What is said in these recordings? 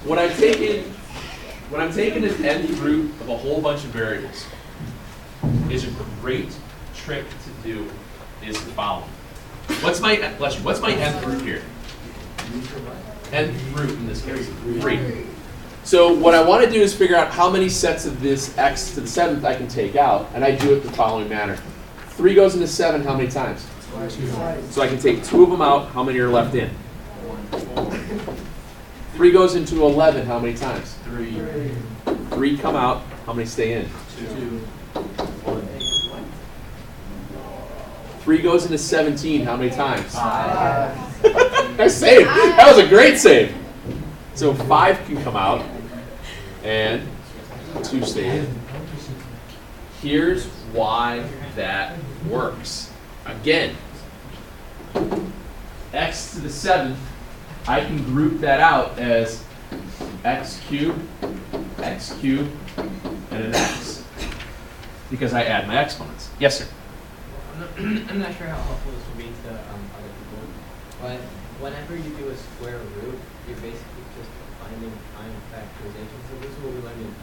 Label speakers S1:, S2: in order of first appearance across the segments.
S1: when I'm taking an nth root of a whole bunch of variables, is a great trick to do is the following. What's my nth root here? Nth root in this case, 3. So what I want to do is figure out how many sets of this x to the 7th I can take out, and I do it the following manner. 3 goes into 7 how many times? 2. So I can take 2 of them out. How many are left in? 3 goes into 11 how many times? 3. 3 come out. How many stay in? 2. 3 goes into 17 how many times? 5. I saved. That was a great save. So 5 can come out, and 2 stay in. Here's why that works. Again, x to the 7th, I can group that out as x cubed, and an x, because I add my exponents. Yes, sir?
S2: I'm not sure how helpful this will be to other people, but whenever you do a square root, you're basically just finding prime factorization. So this is what we learned in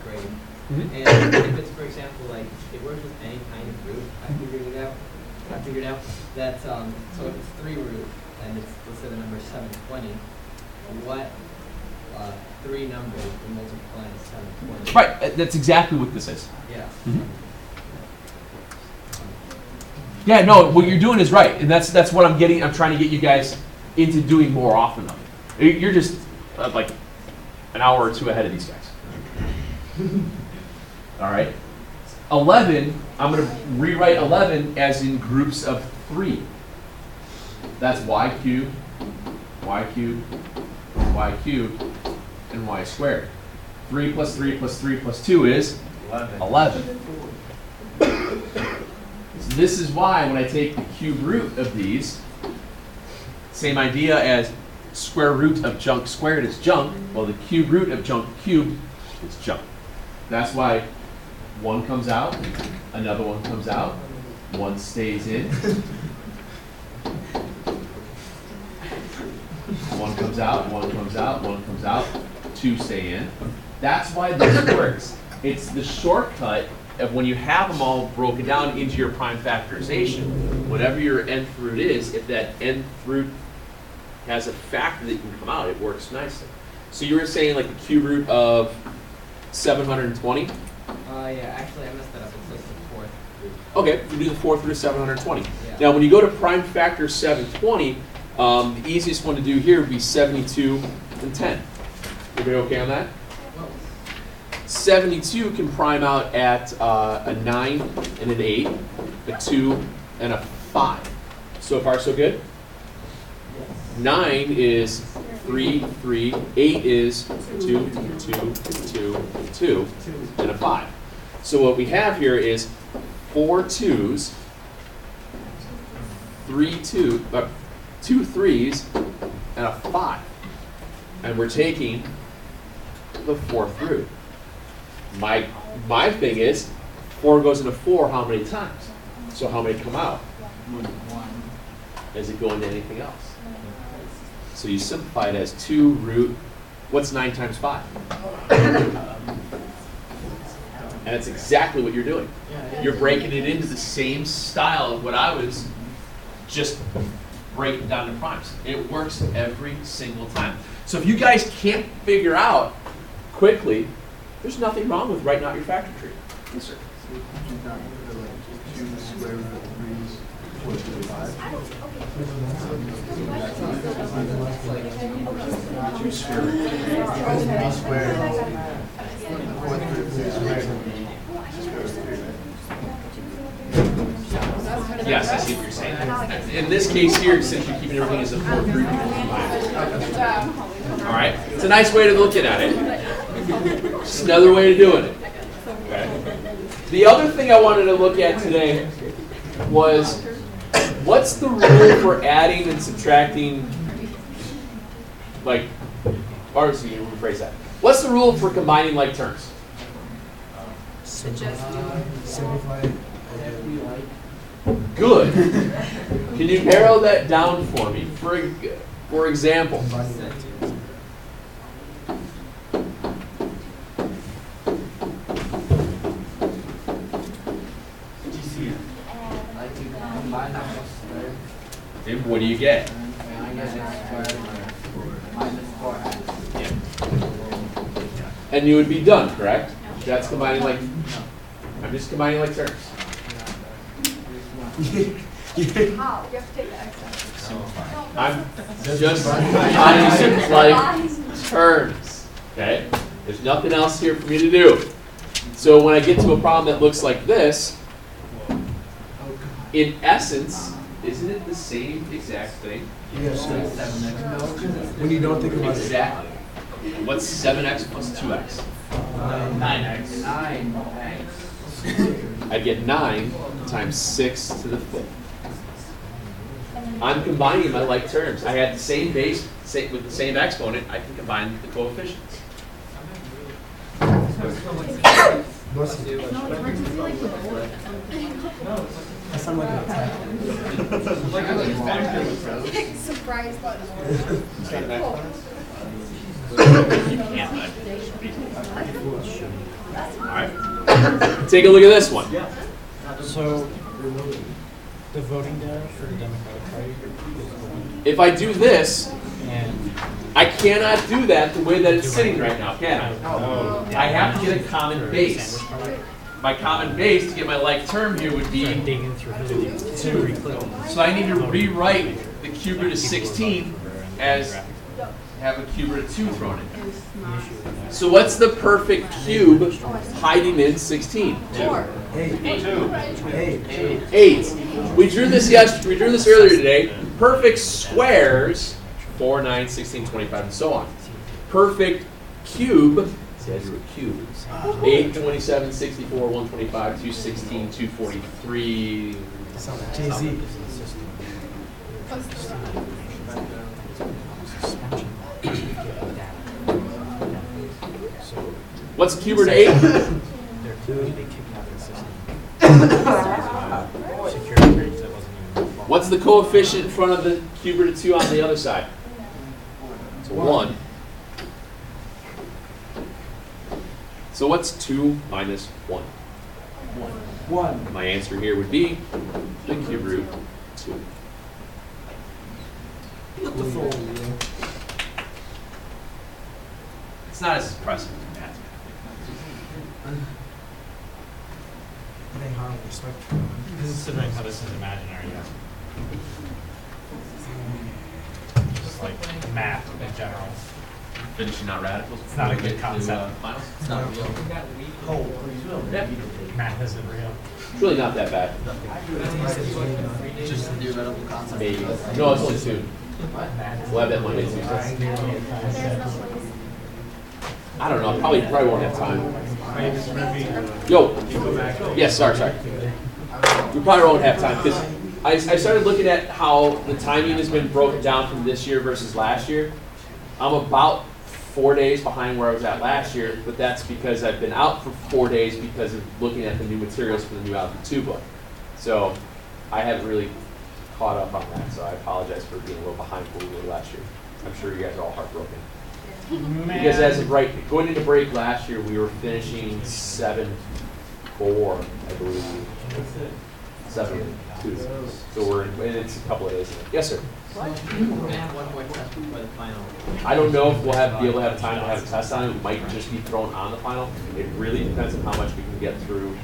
S2: grade. And if it's, for example, like it works with any kind of root, I figured out that so if it's 3 root and it's, let's say the number is 720, what 3 numbers will multiply 720?
S1: Right. That's exactly what this is.
S2: Yeah.
S1: Yeah. No. What you're doing is right, and that's what I'm getting. I'm trying to get you guys into doing more often of it. You're just like an hour or 2 ahead of these guys. All right. 11, I'm going to rewrite 11 as in groups of 3. That's y cubed, y cubed, y cubed, and y squared. 3 plus 3 plus 3 plus 2 is 11. So this is why when I take the cube root of these, same idea as square root of junk squared is junk. Well, the cube root of junk cubed is junk. That's why 1 comes out, another 1 comes out, 1 stays in. 1 comes out, 1 comes out, 1 comes out, 2 stay in. That's why this works. It's the shortcut of when you have them all broken down into your prime factorization. Whatever your nth root is, if that nth root has a factor that can come out, it works nicely. So you were saying like the cube root of 720?
S2: Yeah, actually I messed that up. It says the 4th root.
S1: Okay, you do the 4th root of 720.
S2: Yeah.
S1: Now when you go to prime factor 720, the easiest one to do here would be 72 and 10. Everybody okay on that? 72 can prime out at a 9 and an 8, a 2 and a 5. So far so good? 9 is 3, 3, 8 is 2, 2, 2, 2, and a 5. So what we have here is 4 2s, 2 3s, and a 5. And we're taking the 4th root. My thing is, 4 goes into 4 how many times? So how many come out? 1. Does it go into anything else? So you simplify it as 2 root, what's 9 times 5? And that's exactly what you're doing. You're breaking it into the same style of what I was just breaking down to primes. It works every single time. So if you guys can't figure out quickly, there's nothing wrong with writing out your factor tree. Yes, sir. Yes, I see what you're saying. In this case here, since you're keeping everything as a 4th root, all right? It's a nice way to look at it. Just another way of doing it. Okay. The other thing I wanted to look at today was what's the rule for adding and subtracting, like, or so you rephrase that. What's the rule for combining like terms?
S3: Simplify.
S1: Good. Can you narrow that down for me? For example, And what do you get? And you would be done, correct? That's combining like, I'm just combining like terms.
S3: How? You have to take the x out.
S1: I'm just combining like terms, okay? There's nothing else here for me to do. So when I get to a problem that looks like this, in essence, isn't it the same exact thing?
S4: Yes. When you don't think about it.
S1: Exactly. What's 7x plus 2x?
S2: 9x.
S1: I get 9 times 6 to the 5th. I'm combining my like terms. I had the same base with the same exponent. I can combine the coefficients.
S4: I sound like an attack.
S3: Surprise button.
S1: Alright. Take a look at this one.
S4: So, the voting data for the Democratic Party
S1: If I do this,
S4: and
S1: I cannot do that the way that it's sitting right now, can I? I have to get a common base. My common base to get my like term here would be
S4: digging through 2.
S1: So I need to rewrite the cube root of 16 as have a cube root of 2 thrown in there. So what's the perfect cube hiding in 16? 8. We drew this earlier today. Perfect squares, 4, 9, 16, 25, and so on. Perfect cube, see I drew a cube. 8, 27, 64, 125, 216, 243.
S4: Jay-Z.
S1: What's the cube root of 8? What's the coefficient in front of the cube root of 2 on the other side? It's 1. So what's 2 minus 1?
S4: 1.
S1: My answer here would be the cube root 2. It's not as impressive as math.
S5: Considering how this is imaginary, yeah. Just like math in general.
S1: Finishing out radicals.
S5: It's not a good concept.
S1: Finals.
S2: It's not real.
S1: Yeah.
S5: Math isn't real.
S1: It's really not that bad.
S2: Just a theoretical concept.
S1: Maybe. No, it's only 2.
S5: Math
S1: We'll have that Monday, Tuesday.
S5: is
S1: I don't know. Probably won't have time. Yo. Yes, sorry. We probably won't have time because I started looking at how the timing has been broken down from this year versus last year. I'm about 4 days behind where I was at last year, but that's because I've been out for 4 days because of looking at the new materials for the new Algebra 2 book. So I haven't really caught up on that, so I apologize for being a little behind where we were last year. I'm sure you guys are all heartbroken. Because as of going into break last year, we were finishing 7-4, I believe. 7-2. So and it's a couple of days. Yes, sir.
S2: We're gonna have one more test before the final.
S1: I don't know if we'll be able to have time to have a test on it. It might just be thrown on the final. It really depends on how much we can get through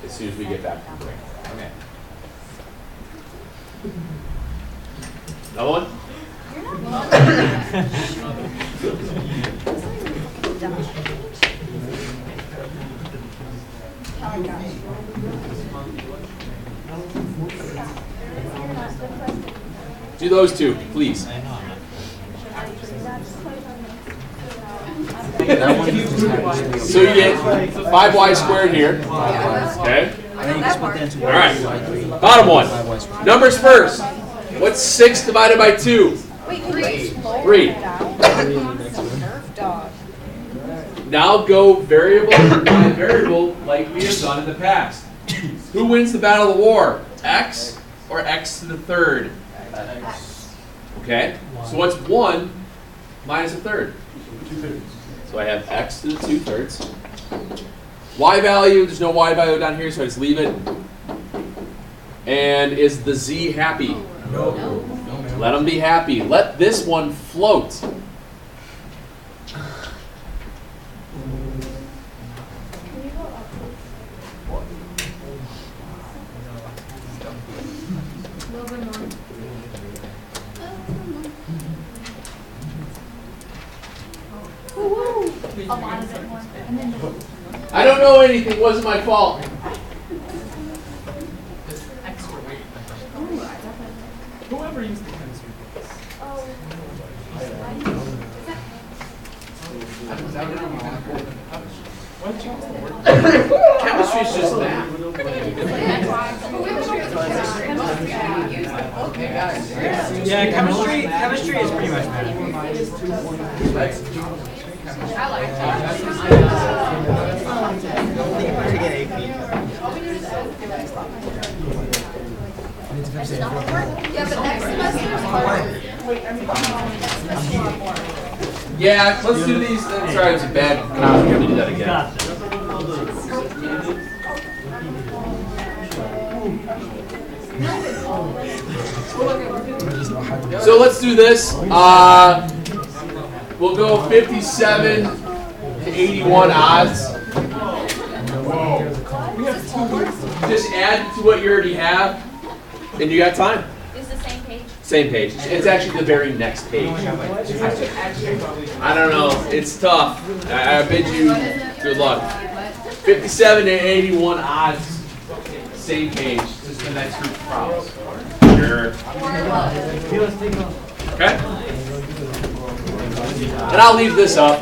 S1: as soon as we get back from break.
S2: Okay.
S1: Another one? Do those two, please. So you get 5y squared here. Okay? All right. Bottom one. Numbers first. What's 6 divided by 2?
S3: Wait,
S1: 3. Now go variable by variable like we have done in the past. Who wins the battle of the war? X or x to the third? Okay. So what's 1 minus a third? 2/3. So I have x to the 2/3. Y value, there's no y value down here, so I just leave it. And is the z happy?
S4: No.
S1: Let them be happy. Let this one float.
S3: Can you go up, please? A little bit more. A lot of it more. And then
S1: I don't know anything. It wasn't my fault.
S5: Whoever used the chemistry books. Why'd you use the word?
S1: Chemistry is just math.
S4: Yeah, chemistry is pretty much math.
S3: I like Yeah, but next semester is harder.
S1: Yeah, let's do these. Sorry, it was a bad copy. Let me do that again. So let's do this. We'll go 57 to 81 odds. Just add to what you already have, and you got time.
S3: Is the same page?
S1: Same page. It's actually the very next page. I don't know. It's tough. I bid you good luck. 57 to 81 odds. Same page. This is the next group of problems. Sure. Okay. And I'll leave this up.